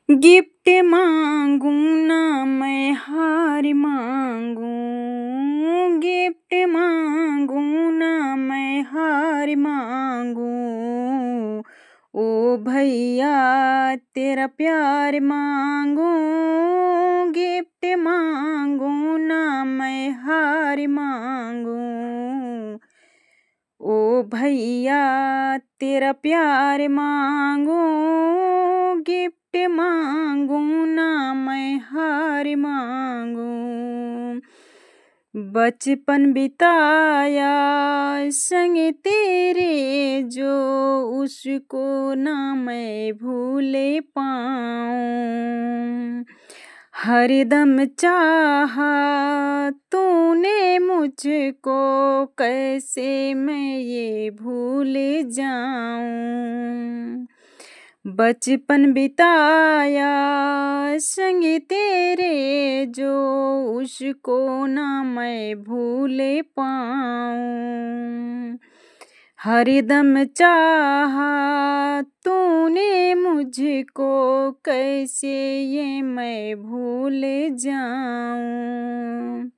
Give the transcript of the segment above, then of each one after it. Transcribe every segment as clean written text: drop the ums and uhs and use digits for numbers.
Gift मांगू ना मैं हार मांगू, गिफ्ट मांगू ना मैं हार मांगू। ओ भैया तेरा प्यार मांगू, गिफ्ट मांगू ना मैं हार मांगू। ओ भैया तेरा प्यार मांगू, गिफ्ट मांगू ना मैं हार मांगू। बचपन बिताया संग तेरे जो, उसको ना मैं भूले पाऊं। हरदम चाहा तूने मुझको, कैसे मैं ये भूल जाऊं। बचपन बिताया संग तेरे जो, उसको ना मैं भूल पाऊं। हरदम चाहा तूने मुझको, कैसे ये मैं भूल जाऊं।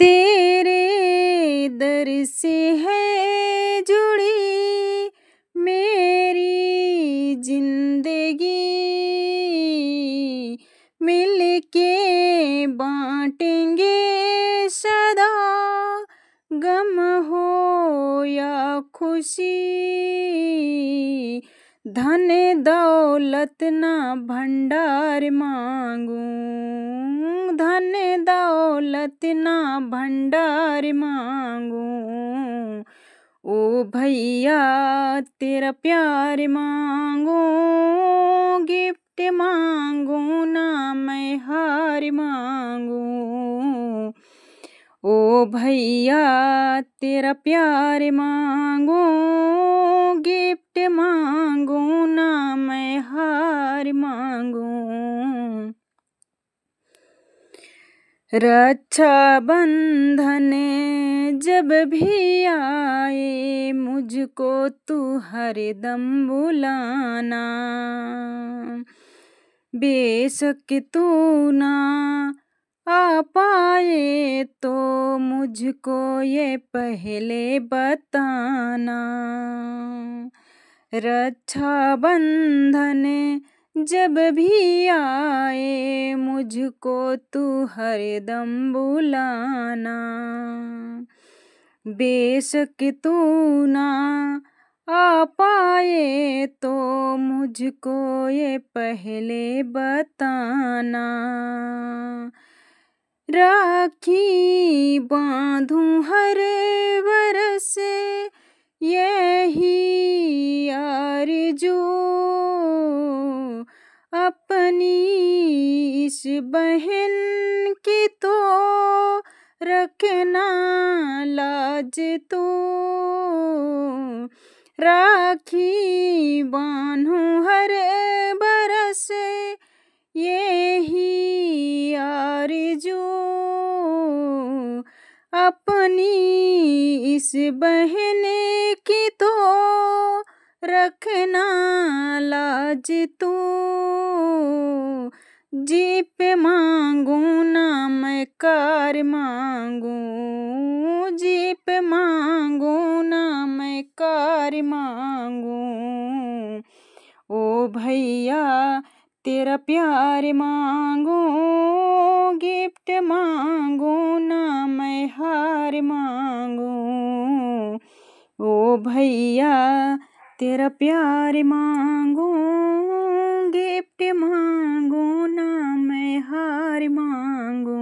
तेरे दर से है जुड़ी मेरी जिंदगी, मिलके बांटेंगे सदा, गम हो या खुशी। धन दौलत ना भंडार मांगू, धन दौलत ना भंडार मांगू। ओ भैया तेरा प्यार मांगू, गिफ्ट मांगू ना मैं हार मांगू। ओ भैया तेरा प्यार मांगू, गिफ्ट मांगू ना मैं हार मांगू। रक्षा बंधन जब भी आए, मुझको तू हरदम बुलाना। बेशक तू ना आ पाए तो मुझको ये पहले बताना। रक्षा बंधन जब भी आए, मुझको तू हरदम बुलाना। बेशक तू ना आ पाए तो मुझको ये पहले बताना। राखी बांधूं हर बरस यही आरज़ू, अपनी इस बहन की तो रखना लाज तू। राखी बांधूं हर बरस यही आरज़ू, अपनी इस बहन की तो रखना लाज तू। जीप मांगू ना मैं कार मांगू, जीप मांगू ना मैं कार मांगू। ओ भैया तेरा प्यार मांगू, गिफ्ट मांगू ना मैं हार मांगू। ओ भैया तेरा प्यार मांगू, गिफ्ट मांगू ना मैं हार मांगू।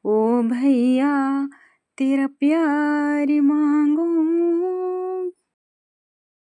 ओ भैया तेरा प्यार मांगू।